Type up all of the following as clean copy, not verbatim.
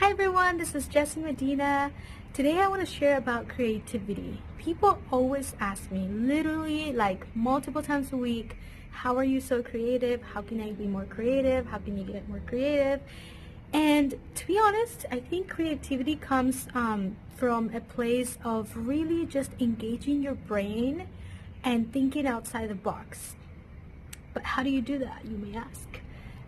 Hi everyone, this is Jessie Medina. Today I want to share about creativity. People always ask me, literally like multiple times a week, how are you so creative? How can I be more creative? How can you get more creative? And to be honest, I think creativity comes from a place of really just engaging your brain and thinking outside the box. But how do you do that, you may ask?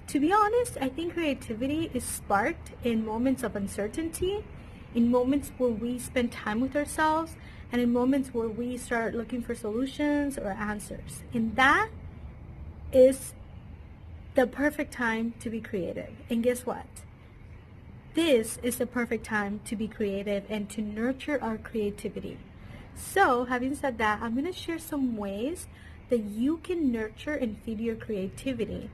To be honest, I think creativity is sparked in moments of uncertainty, in moments where we spend time with ourselves, and in moments where we start looking for solutions or answers. And that is the perfect time to be creative. And guess what? This is the perfect time to be creative and to nurture our creativity. So, having said that, I'm going to share some ways that you can nurture and feed your creativity.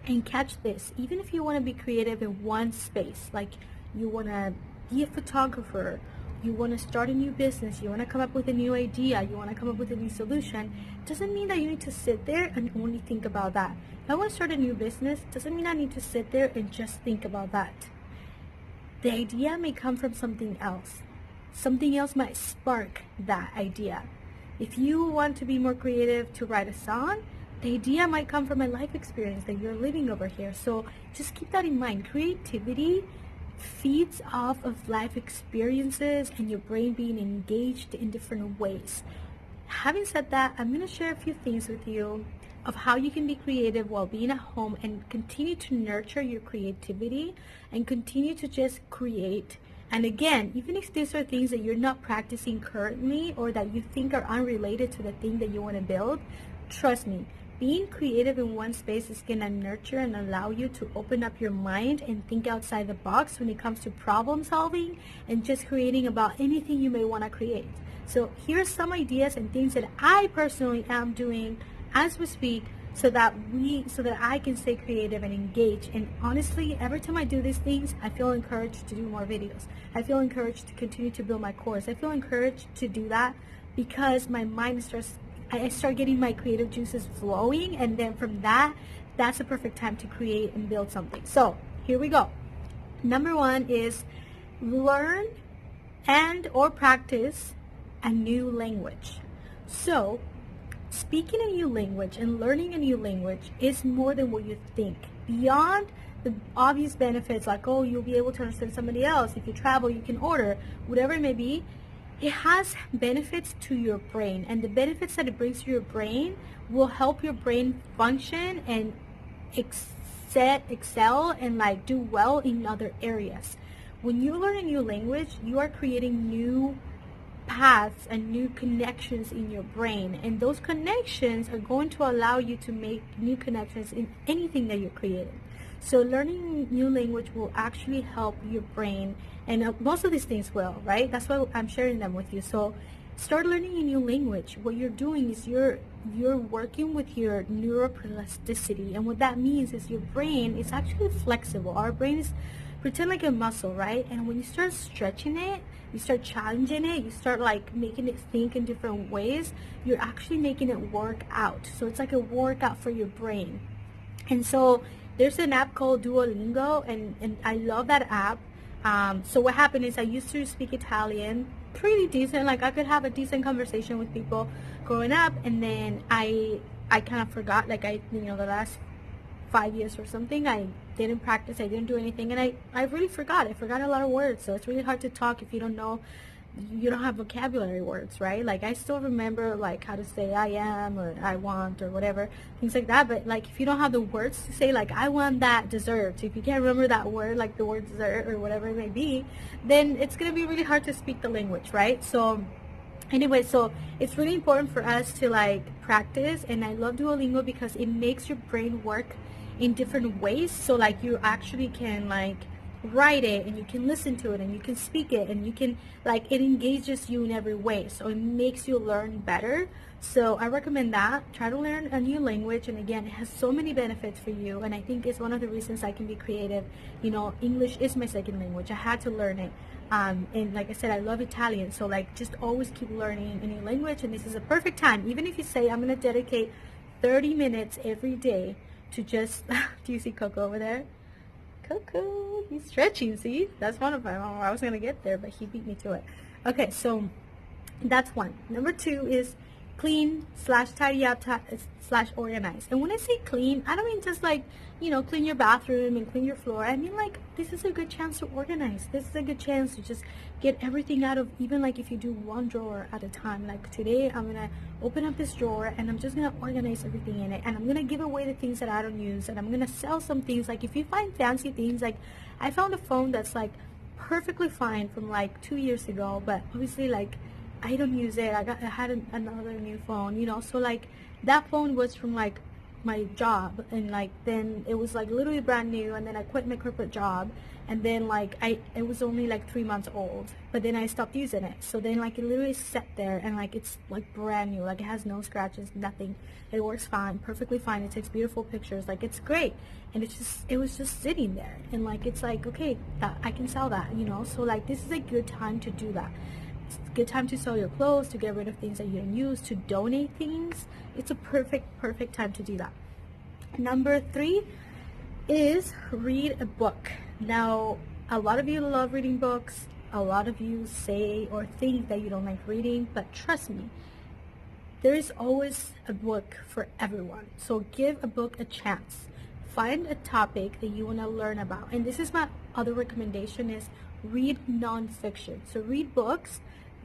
And catch this, even if you want to be creative in one space, like you want to be a photographer, you want to start a new business, you want to come up with a new idea, you want to come up with a new solution, doesn't mean that you need to sit there and only think about that. If I want to start a new business, doesn't mean I need to sit there and just think about that. The idea may come from something else. Something else might spark that idea. If you want to be more creative to write a song, the idea might come from a life experience that you're living over here. So just keep that in mind. Creativity feeds off of life experiences and your brain being engaged in different ways. Having said that, I'm going to share a few things with you of how you can be creative while being at home and continue to nurture your creativity and continue to just create. And again, even if these are things that you're not practicing currently or that you think are unrelated to the thing that you want to build, trust me, being creative in one space is going to nurture and allow you to open up your mind and think outside the box when it comes to problem solving and just creating about anything you may want to create. So here's some ideas and things that I personally am doing as we speak so that I can stay creative and engage. And honestly, every time I do these things, I feel encouraged to do more videos. I feel encouraged to continue to build my course. I feel encouraged to do that because my mind I start getting my creative juices flowing, and then from that's the perfect time to create and build something. So here we go. Number one is learn and or practice a new language. So speaking a new language and learning a new language is more than what you think. Beyond the obvious benefits like, oh, you'll be able to understand somebody else. If you travel, you can order, whatever it may be. It has benefits to your brain, and the benefits that it brings to your brain will help your brain function and excel and like do well in other areas. When you learn a new language, you are creating new paths and new connections in your brain, and those connections are going to allow you to make new connections in anything that you're creating. So learning new language will actually help your brain, and most of these things will, right? That's why I'm sharing them with you. So start learning a new language. What you're doing is you're working with your neuroplasticity, and what that means is your brain is actually flexible. Our brain is pretend like a muscle, right? And when you start stretching it, you start challenging it, you start like making it think in different ways, you're actually making it work out. So it's like a workout for your brain. And so there's an app called Duolingo, and I love that app. So what happened is I used to speak Italian pretty decent, like I could have a decent conversation with people growing up, and then I kind of forgot, like the last 5 years or something, I didn't practice, I didn't do anything, and I really forgot. I forgot a lot of words, so it's really hard to talk if you don't have vocabulary words, right? Like I still remember like how to say I am or I want or whatever, things like that, but like if you don't have the words to say like I want that dessert, if you can't remember that word, like the word dessert or whatever it may be, then it's going to be really hard to speak the language, right? So anyway, so it's really important for us to like practice, and I love Duolingo because it makes your brain work in different ways. So like you actually can like write it, and you can listen to it, and you can speak it, and you can like it engages you in every way, so it makes you learn better. So I recommend that. Try to learn a new language, and again, it has so many benefits for you, and I think it's one of the reasons I can be creative. English is my second language. I had to learn it, and like I said, I love Italian, so like just always keep learning a new language, and this is a perfect time. Even if you say I'm going to dedicate 30 minutes every day to just do you see Coco over there? Cuckoo, he's stretching. See, that's one of them. Oh, I was gonna get there, but he beat me to it. Okay, so that's one. Number two is clean slash tidy up slash organize. And when I say clean, I don't mean just like, clean your bathroom and clean your floor. I mean like this is a good chance to organize. This is a good chance to just get everything out of, even like if you do one drawer at a time. Like today I'm gonna open up this drawer and I'm just gonna organize everything in it, and I'm gonna give away the things that I don't use, and I'm gonna sell some things. Like if you find fancy things, like I found a phone that's like perfectly fine from like 2 years ago, but obviously like I don't use it. I had another new phone, so like that phone was from like my job, and like then it was like literally brand new, and then I quit my corporate job, and then like it was only like 3 months old, but then I stopped using it. So then like it literally sat there, and like it's like brand new, like it has no scratches, nothing. It works fine, perfectly fine. It takes beautiful pictures, like it's great. And it was just sitting there, and like it's like, okay, I can sell that, so like this is a good time to do that. It's a good time to sell your clothes, to get rid of things that you don't use, to donate things. It's a perfect time to do that. Number three is read a book. Now, a lot of you love reading books. A lot of you say or think that you don't like reading, but trust me, there is always a book for everyone. So give a book a chance. Find a topic that you want to learn about. And this is my other recommendation, is read nonfiction. So read books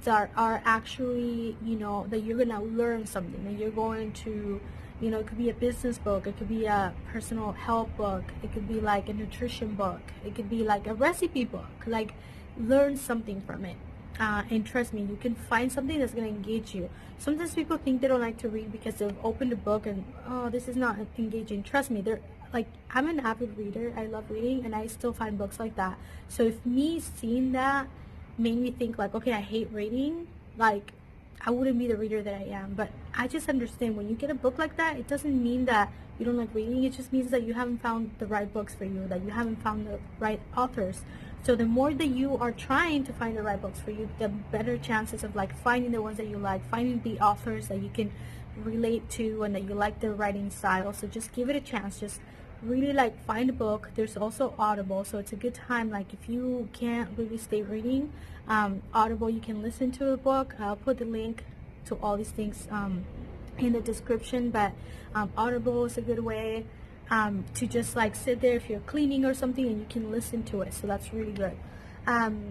that are actually, that you're going to learn something, that you're going to, it could be a business book, it could be a personal health book, it could be like a nutrition book, it could be like a recipe book. Like, learn something from it. And trust me, you can find something that's going to engage you. Sometimes people think they don't like to read because they've opened a book and, oh, this is not engaging. Trust me, I'm an avid reader. I love reading, and I still find books like that. So if me seeing that made me think like, okay, I hate reading, like I wouldn't be the reader that I am. But I just understand, when you get a book like that, it doesn't mean that you don't like reading. It just means that you haven't found the right books for you, that you haven't found the right authors. So the more that you are trying to find the right books for you, the better chances of like finding the ones that you like, finding the authors that you can relate to and that you like their writing style. So just give it a chance. Just really like find a book. There's also Audible, so it's a good time. Like if you can't really stay reading, Audible, you can listen to a book. I'll put the link to all these things in the description, but Audible is a good way to just like sit there if you're cleaning or something, and you can listen to it. So that's really good.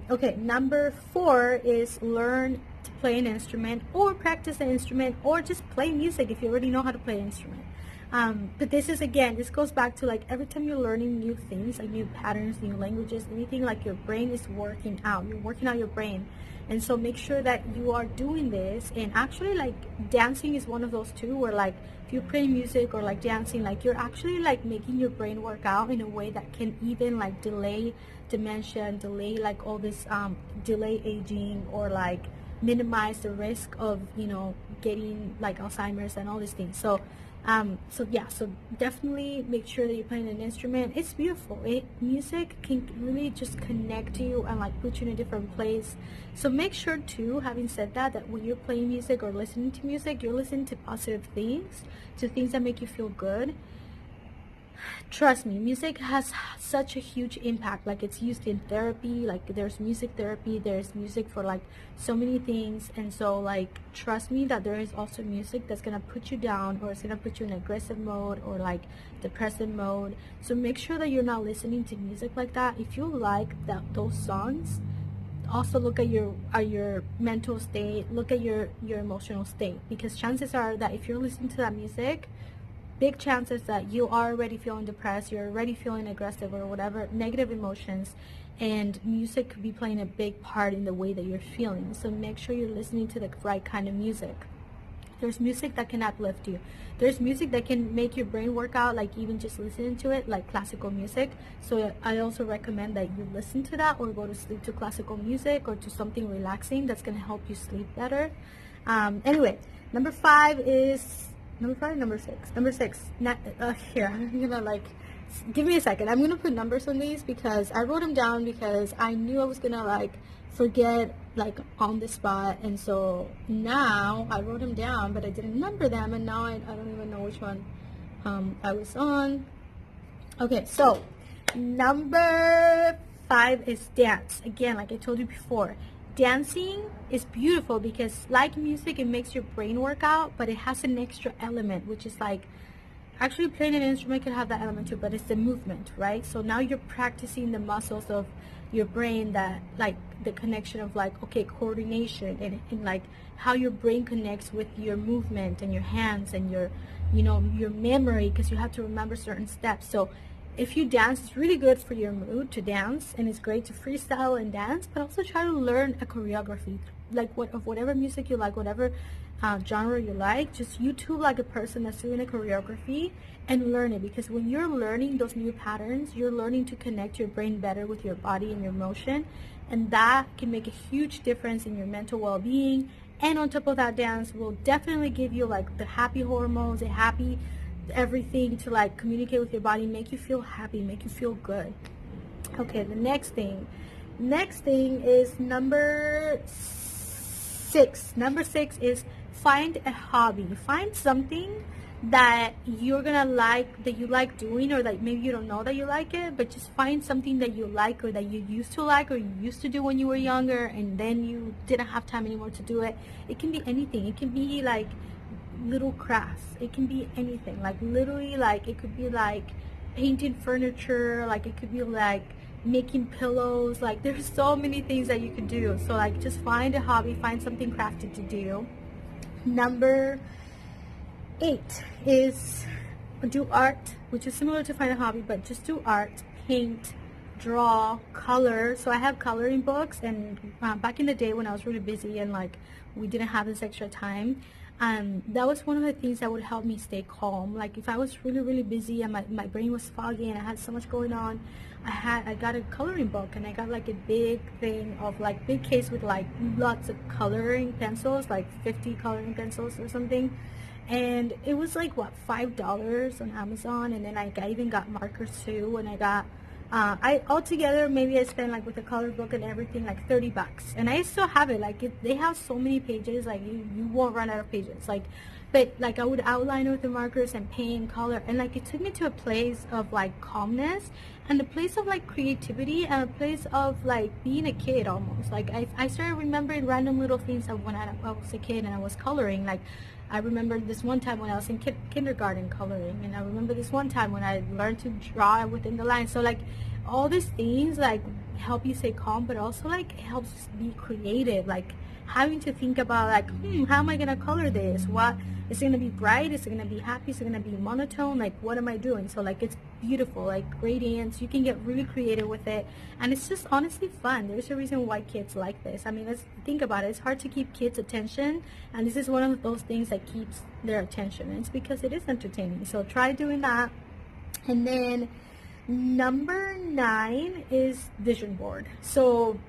Okay, number four is learn to play an instrument, or practice an instrument, or just play music if you already know how to play an instrument. But this goes back to like every time you're learning new things, like new patterns, new languages, anything, like your brain is working out. You're working out your brain. And so make sure that you are doing this. And actually like dancing is one of those too, where like if you play music or like dancing, like you're actually like making your brain work out in a way that can even like delay dementia, delay like all this, delay aging, or like minimize the risk of, getting like Alzheimer's and all these things. So definitely make sure that you're playing an instrument. It's beautiful. Music can really just connect you and like put you in a different place. So make sure too, having said that, that when you're playing music or listening to music, you're listening to positive things, to things that make you feel good. Trust me, music has such a huge impact. Like it's used in therapy, like there's music therapy, there's music for like so many things. And so like trust me that there is also music that's gonna put you down, or it's gonna put you in aggressive mode or like depressive mode. So make sure that you're not listening to music like that. If you like those songs, also look at your mental state, look at your emotional state, because chances are that if you're listening to that music, big chances that you are already feeling depressed, you're already feeling aggressive or whatever, negative emotions, and music could be playing a big part in the way that you're feeling. So make sure you're listening to the right kind of music. There's music that can uplift you. There's music that can make your brain work out, like even just listening to it, like classical music. So I also recommend that you listen to that, or go to sleep to classical music or to something relaxing that's going to help you sleep better. Anyway, number five, number six. Here, I'm gonna like, give me a second. I'm gonna put numbers on these because I wrote them down because I knew I was gonna like forget like on the spot. And so now I wrote them down, but I didn't number them, and now I don't even know which one I was on. Okay, so Number 5 is dance. Again, like I told you before, dancing is beautiful because, like music, it makes your brain work out, but it has an extra element, which is like actually playing an instrument can have that element too, but it's the movement, right? So now you're practicing the muscles of your brain, that like the connection of like, okay, coordination, and like how your brain connects with your movement and your hands and your, your memory, because you have to remember certain steps. So if you dance, it's really good for your mood to dance, and it's great to freestyle and dance, but also try to learn a choreography, like of whatever music you like, whatever genre you like. Just YouTube like a person that's doing a choreography and learn it, because when you're learning those new patterns, you're learning to connect your brain better with your body and your motion, and that can make a huge difference in your mental well-being. And on top of that, dance will definitely give you like the happy hormones, the happy everything to like communicate with your body, make you feel happy, make you feel good. Okay, the next thing is number 6. Number 6 is find a hobby. Find something that you're gonna like, that you like doing, or like maybe you don't know that you like it, but just find something that you like, or that you used to like, or you used to do when you were younger and then you didn't have time anymore to do it. It can be anything. It can be like little crafts. It can be anything. Like literally, like it could be like painting furniture, like it could be like making pillows. Like there's so many things that you could do. So like just find a hobby, find something crafted to do. Number 8 is do art, which is similar to find a hobby, but just do art, paint, draw, color. So I have coloring books, and back in the day when I was really busy and like we didn't have this extra time, that was one of the things that would help me stay calm. Like if I was really really busy and my brain was foggy and I had so much going on, I got a coloring book, and I got like a big thing of like big case with like lots of coloring pencils, like 50 coloring pencils or something. And it was like what, $5 on Amazon. And then I even got markers too, and I got I altogether maybe I spent like with the color book and everything like $30, and I still have it. Like they have so many pages, like you won't run out of pages. Like, but like I would outline it with the markers and paint color, and like it took me to a place of like calmness, and a place of like creativity, and a place of like being a kid almost. Like I started remembering random little things of when I was a kid and I was coloring. Like I remember this one time when I was in kindergarten coloring, and I remember this one time when I learned to draw within the lines. So like all these things like help you stay calm, but also like it helps be creative. Like having to think about like, how am I gonna color this? What is it gonna be bright? Is it gonna be happy? Is it gonna be monotone? Like what am I doing? So like it's beautiful, like gradients. You can get really creative with it, and it's just honestly fun. There's a reason why kids like this. I mean, let's think about it. It's hard to keep kids' attention, and this is one of those things that keeps their attention. And it's because it is entertaining. So try doing that. And then number 9 is vision board. So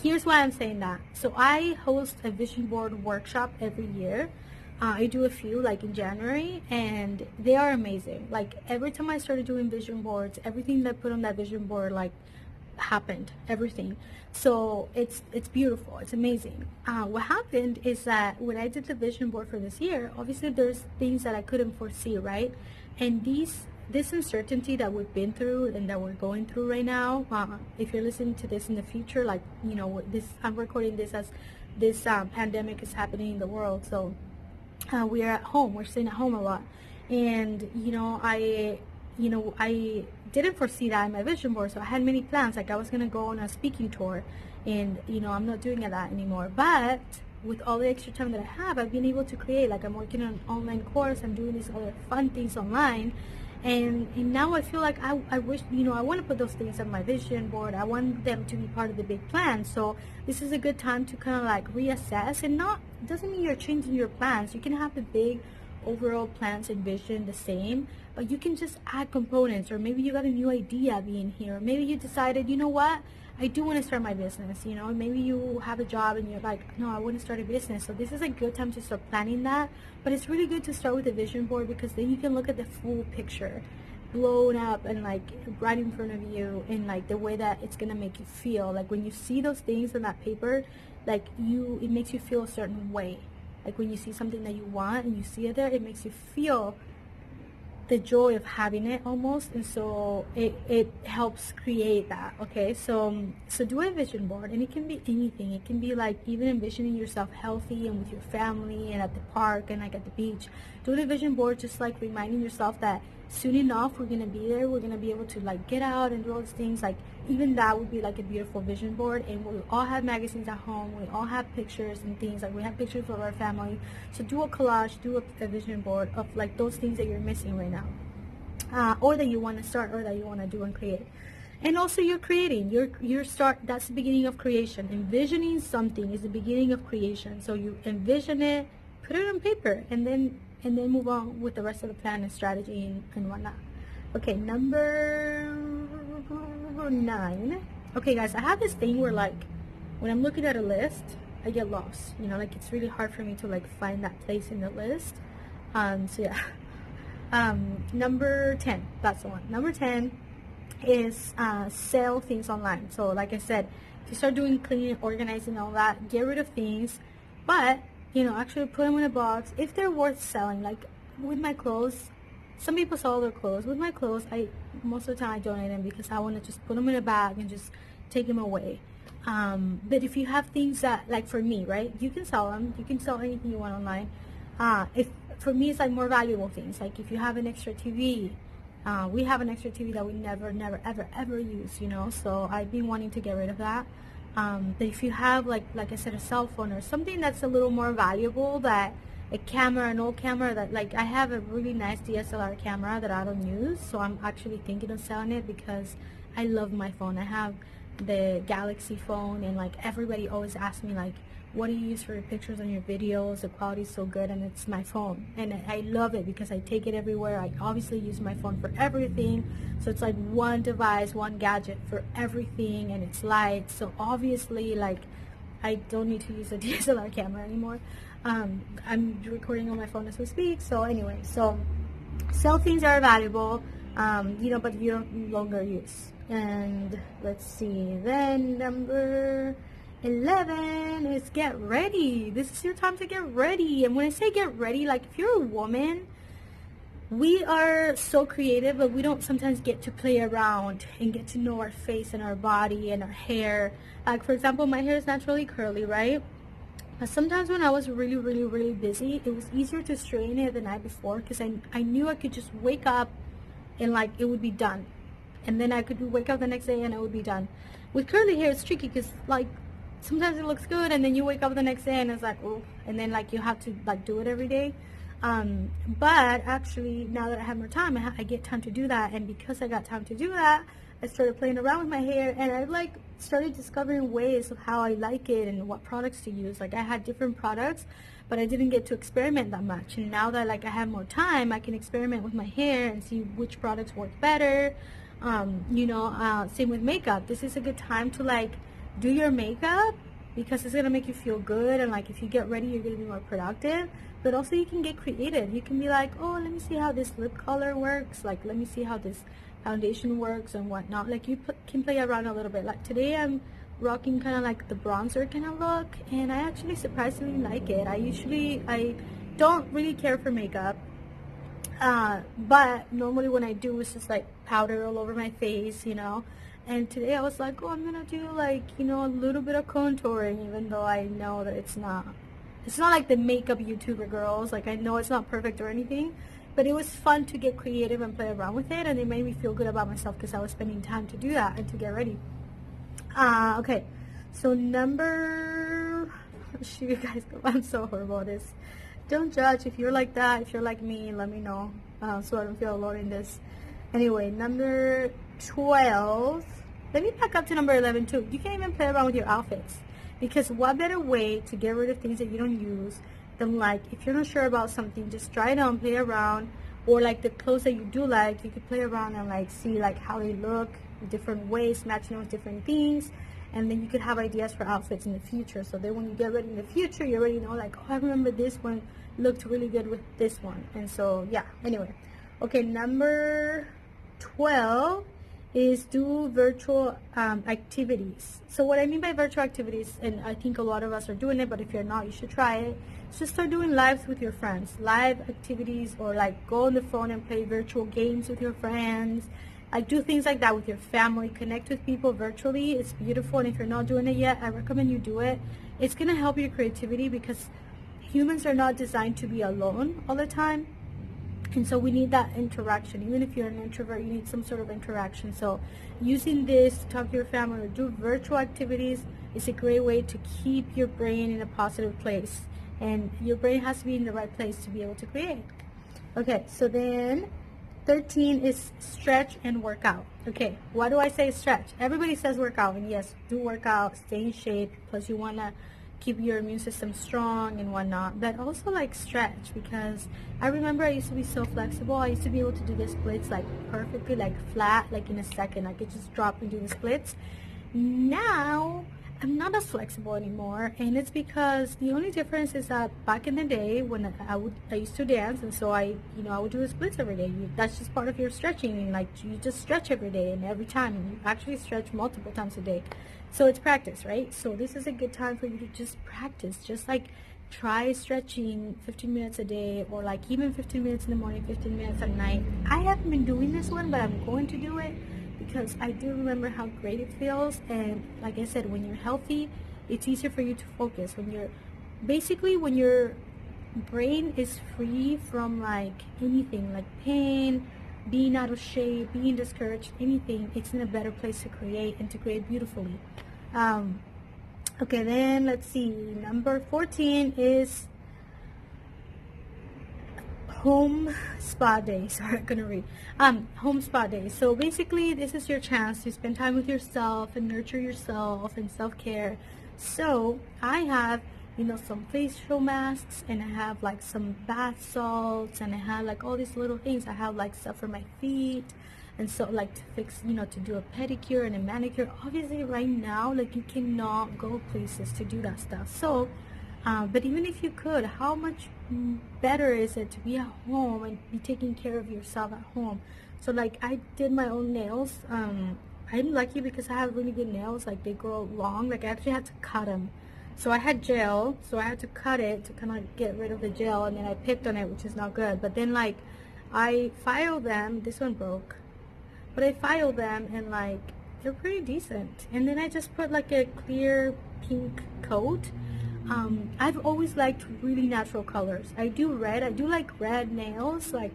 here's why I'm saying that. So I host a vision board workshop every year. I do a few like in January, and they are amazing. Like every time I started doing vision boards, everything that I put on that vision board like happened, everything. So it's beautiful, it's amazing. What happened is that when I did the vision board for this year, obviously there's things that I couldn't foresee, right? And this uncertainty that we've been through and that we're going through right now, if you're listening to this in the future, like this, I'm recording this as this pandemic is happening in the world. So we are at home, we're staying at home a lot, and I didn't foresee that in my vision board. So I had many plans, like I was gonna go on a speaking tour, and I'm not doing that anymore. But with all the extra time that I have, I've been able to create, like I'm working on an online course, I'm doing these other fun things online, and now I feel like I wish, I want to put those things on my vision board. I want them to be part of the big plan. So this is a good time to kind of like reassess, and doesn't mean you're changing your plans. You can have the big overall plans and vision the same, but you can just add components. Or maybe you got a new idea being here. Maybe you decided, you know what, I do want to start my business. Maybe you have a job and you're like, no, I want to start a business. So this is a good time to start planning that. But it's really good to start with a vision board, because then you can look at the full picture blown up and like right in front of you, in like the way that it's gonna make you feel. Like when you see those things on that paper, like it makes you feel a certain way. Like when you see something that you want and you see it there, it makes you feel the joy of having it almost, and so it helps create that. Okay, so do a vision board, and it can be anything. It can be like even envisioning yourself healthy and with your family and at the park and like at the beach. Do the vision board, just like reminding yourself that soon enough we're gonna be there, we're gonna be able to like get out and do all these things. Like even that would be like a beautiful vision board. And we all have magazines at home, we all have pictures and things, like we have pictures of our family. So do a collage, do a vision board of like those things that you're missing right now, or that you want to start, or that you want to do and create. And also you're creating, your start, that's the beginning of creation. Envisioning something is the beginning of creation. So you envision it, put it on paper, and then move on with the rest of the plan and strategy and whatnot. Okay, number 9. Okay guys, I have this thing where like when I'm looking at a list, I get lost, you know, like it's really hard for me to like find that place in the list. So yeah. Number 10, that's the one. Number 10 is sell things online. So like I said, if you start doing cleaning, organizing, all that, get rid of things, but you know, actually put them in a box if they're worth selling. Like with my clothes, some people sell their clothes. With my clothes, most of the time I donate them because I want to just put them in a bag and just take them away. But if you have things that, like for me, right, you can sell them. You can sell anything you want online. If for me, it's like more valuable things. Like if you have an extra TV, we have an extra TV that we never, ever use, you know. So I've been wanting to get rid of that. But if you have like I said, a cell phone or something that's a little more valuable, that a camera, an old camera that, like, I have a really nice DSLR camera that I don't use, so I'm actually thinking of selling it because I love my phone. I have the Galaxy phone, and like everybody always asks me like, what do you use for your pictures and your videos? The quality is so good, and it's my phone, and I love it because I take it everywhere. I obviously use my phone for everything, so it's like one device, one gadget for everything, and it's light, so obviously like I don't need to use a DSLR camera anymore. I'm recording on my phone as we speak. So anyway, so sell things that are valuable, you know, but you don't longer use. And let's see, then number 11 is get ready. This is your time to get ready. And when I say get ready, like if you're a woman, we are so creative, but we don't sometimes get to play around and get to know our face and our body and our hair. Like for example, my hair is naturally curly, right? But sometimes when I was really busy, it was easier to straighten it the night before because I knew I could just wake up and like it would be done. And then I could wake up the next day and it would be done. With curly hair, it's tricky because like sometimes it looks good and then you wake up the next day and it's like, oh, and then like you have to like do it every day. But actually now that I have more time, I get time to do that. And because I got time to do that, I started playing around with my hair, and I like started discovering ways of how I like it and what products to use. Like I had different products, but I didn't get to experiment that much. And now that like I have more time, I can experiment with my hair and see which products work better. You know, same with makeup. This is a good time to like do your makeup because it's gonna make you feel good, and like if you get ready, you're gonna be more productive. But also you can get creative. You can be like, oh, let me see how this lip color works. Like let me see how this foundation works and whatnot. Like you can play around a little bit. Like today I'm rocking kind of like the bronzer kind of look, and I actually surprisingly like it. I don't really care for makeup, but normally when I do, it's just like powder all over my face, you know. And today I was like, oh, I'm gonna do like, you know, a little bit of contouring, even though I know that it's not like the makeup YouTuber girls. Like I know it's not perfect or anything, but it was fun to get creative and play around with it, and it made me feel good about myself because I was spending time to do that and to get ready. Okay, so shoot, you guys, I'm so horrible at this. Don't judge if you're like that. If you're like me, let me know so I don't feel alone in this. Anyway, number 12. Let me back up to number 11 too. You can even play around with your outfits, because what better way to get rid of things that you don't use than like if you're not sure about something, just try it on, play around. Or like the clothes that you do like, you could play around and like see like how they look different ways, matching with different things, and then you could have ideas for outfits in the future. So then when you get ready in the future, you already know like, oh, I remember this one looked really good with this one. And so yeah, anyway. Okay, number 12 is do virtual activities. So what I mean by virtual activities, and I think a lot of us are doing it, but if you're not, you should try it. Just start doing lives with your friends, live activities, or like go on the phone and play virtual games with your friends. Like do things like that with your family. Connect with people virtually. It's beautiful, and if you're not doing it yet, I recommend you do it. It's gonna help your creativity because humans are not designed to be alone all the time. And so we need that interaction. Even if you're an introvert, you need some sort of interaction. So using this to talk to your family or do virtual activities is a great way to keep your brain in a positive place. And your brain has to be in the right place to be able to create. Okay, so then 13 is stretch and workout. Okay, why do I say stretch? Everybody says workout, and yes, do workout, stay in shape, plus you want to keep your immune system strong and whatnot, but also like stretch, because I remember I used to be so flexible. I used to be able to do the splits like perfectly, like flat, like in a second. I could just drop and do the splits. Now I'm not as flexible anymore, and it's because the only difference is that back in the day when I used to dance, and so I would do the splits every day. That's just part of your stretching, and like you just stretch every day and every time, and you actually stretch multiple times a day. So it's practice, right? So this is a good time for you to just practice. Just like try stretching 15 minutes a day, or like even 15 minutes in the morning, 15 minutes at night. I haven't been doing this one, but I'm going to do it because I do remember how great it feels. And like I said, when you're healthy, it's easier for you to focus. When your brain is free from like anything, like pain, being out of shape, being discouraged, anything, it's in a better place to create, and to create beautifully. Okay, then let's see. Number 14 is home spa day. Sorry, I'm gonna read. Home spa day. So basically, this is your chance to spend time with yourself and nurture yourself and self-care. So I have, some facial masks, and I have like some bath salts, and I have like all these little things. I have like stuff for my feet, and so like to fix, to do a pedicure and a manicure. Obviously right now, like you cannot go places to do that stuff. So but even if you could, how much better is it to be at home and be taking care of yourself at home? So like I did my own nails. I'm lucky because I have really good nails. Like they grow long. Like I actually had to cut them. So I had gel, so I had to cut it to kind of get rid of the gel, and then I picked on it, which is not good. But then like I filed them. This one broke, but I filed them, and like they're pretty decent. And then I just put like a clear pink coat. I've always liked really natural colors. I do like red nails, like,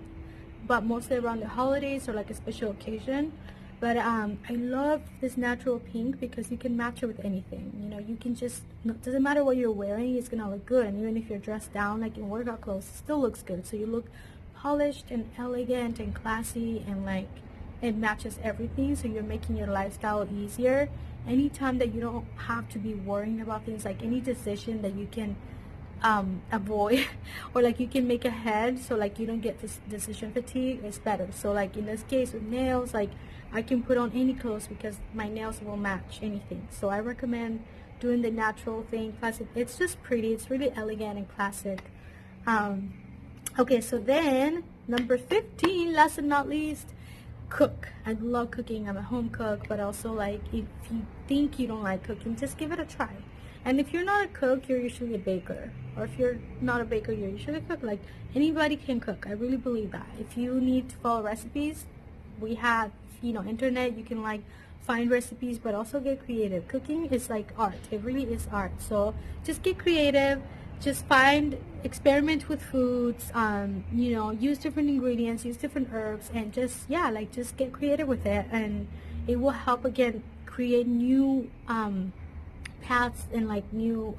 but mostly around the holidays or like a special occasion. But I love this natural pink because you can match it with anything. You can just, doesn't matter what you're wearing, it's gonna look good. And even if you're dressed down like in workout clothes, it still looks good. So you look polished and elegant and classy, and like it matches everything. So you're making your lifestyle easier. Anytime that you don't have to be worrying about things, like any decision that you can avoid or like you can make ahead, so like you don't get this decision fatigue, is better. So like in this case with nails, like I can put on any clothes because my nails will match anything. So I recommend doing the natural thing. Classic, it's just pretty, it's really elegant and classic. Okay, so then number 15, last but not least, cook. I love cooking. I'm a home cook, but also like if you think you don't like cooking, just give it a try. And if you're not a cook, you're usually a baker. Or if you're not a baker, you're usually a cook. Like anybody can cook. I really believe that. If you need to follow recipes, we have, internet. You can like find recipes, but also get creative. Cooking is like art. It really is art. So just get creative. Just experiment with foods, use different ingredients, use different herbs, and just get creative with it, and it will help again create new paths and like new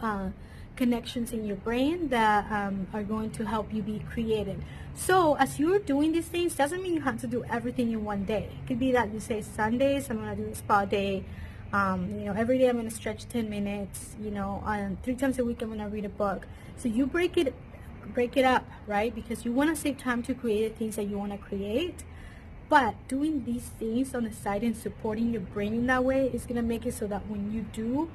connections in your brain that are going to help you be creative. So as you're doing these things, doesn't mean you have to do everything in one day. It could be that you say Sundays, I'm going to do a spa day. Every day I'm going to stretch 10 minutes, and 3 times a week I'm going to read a book. So you break it up, right? Because you want to save time to create the things that you want to create. But doing these things on the side and supporting your brain in that way is going to make it so that when you do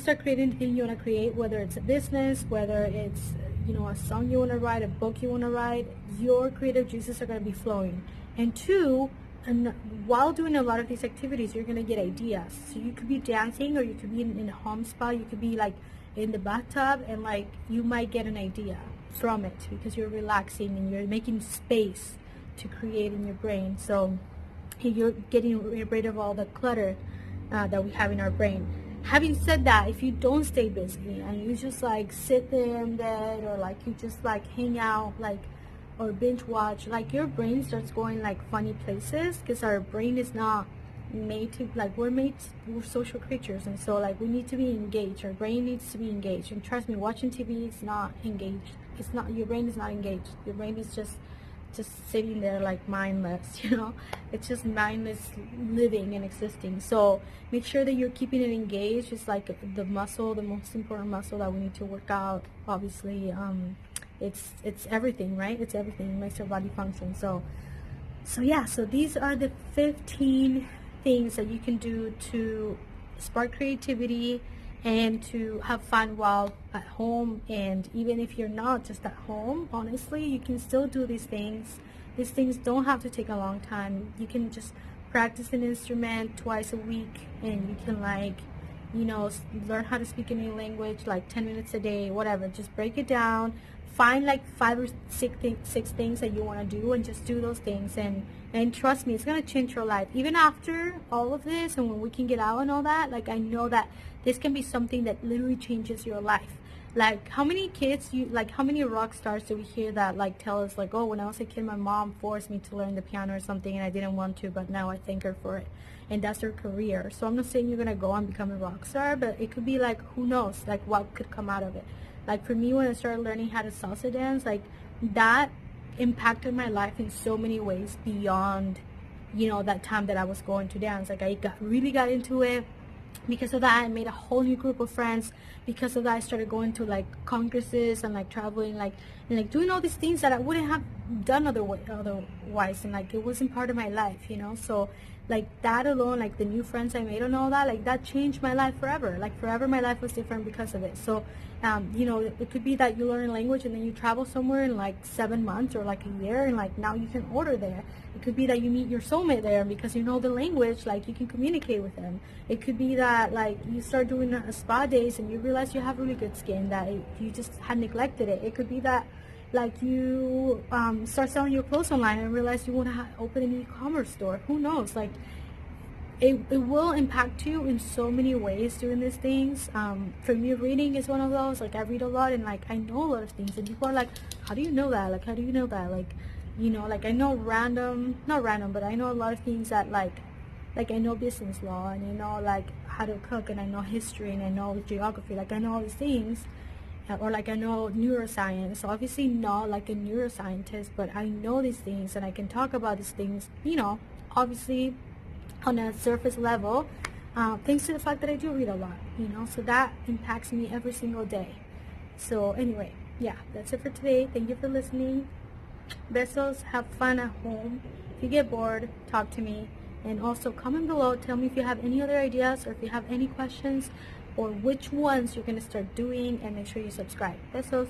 start creating the thing you want to create, whether it's a business, whether it's, a song you want to write, a book you want to write, your creative juices are going to be flowing. And 2, and while doing a lot of these activities, you're gonna get ideas. So you could be dancing, or you could be in a home spa, you could be like in the bathtub, and like you might get an idea from it because you're relaxing and you're making space to create in your brain. So you're getting rid of all the clutter that we have in our brain. Having said that, if you don't stay busy and you just like sit there in bed, or like you just like hang out, like, or binge watch, like your brain starts going like funny places, because our brain is not made to, like, we're social creatures, and so like we need to be engaged. Our brain needs to be engaged, and trust me, watching TV is not engaged. It's not, your brain is not engaged. Your brain is just sitting there like mindless, you know. It's just mindless living and existing. So make sure that you're keeping it engaged. It's like the muscle, the most important muscle that we need to work out, obviously. It's everything, right? It's everything. It makes our body function. So yeah, so these are the 15 things that you can do to spark creativity and to have fun while at home. And even if you're not just at home, honestly, you can still do these things. These things don't have to take a long time. You can just practice an instrument twice a week, and you can, like, you know, learn how to speak a new language, like 10 minutes a day, whatever. Just break it down. Find like 5 or 6 things that you want to do, and just do those things, and trust me, it's going to change your life. Even after all of this, and when we can get out and all that, like, I know that this can be something that literally changes your life. Like, how many how many rock stars do we hear that like tell us like, oh, when I was a kid, my mom forced me to learn the piano or something, and I didn't want to, but now I thank her for it, and that's her career. So I'm not saying you're gonna go and become a rock star, but it could be like, who knows, like what could come out of it. Like for me, when I started learning how to salsa dance, like that impacted my life in so many ways beyond, you know, that time that I was going to dance. Like I really got into it. Because of that, I made a whole new group of friends. Because of that, I started going to like congresses and like traveling, like, and like doing all these things that I wouldn't have done otherwise, and like it wasn't part of my life, you know. So like that alone, like the new friends I made and all that, like that changed my life forever. Like forever, my life was different because of it. So you know, it could be that you learn a language and then you travel somewhere in like 7 months or like a year, and like now you can order there. It could be that you meet your soulmate there, because you know the language, like you can communicate with them. It could be that like you start doing a spa days and you realize you have really good skin, that you just had neglected it. It could be that like you start selling your clothes online and realize you want to open an e-commerce store. Who knows? Like it will impact you in so many ways doing these things. For me, reading is one of those. Like I read a lot, and like I know a lot of things, and people are like, how do you know that? Like, how do you know that? Like, you know, like I know not random, but I know a lot of things that like I know business law, and I know like how to cook, and I know history, and I know geography. Like I know all these things. Or like I know neuroscience. Obviously not like a neuroscientist, but I know these things, and I can talk about these things, you know, obviously on a surface level, thanks to the fact that I do read a lot, you know. So that impacts me every single day. So anyway, yeah, that's it for today. Thank you for listening. Besos. Have fun at home. If you get bored, talk to me. And also comment below, tell me if you have any other ideas, or if you have any questions, or which ones you're going to start doing, and make sure you subscribe. Besos.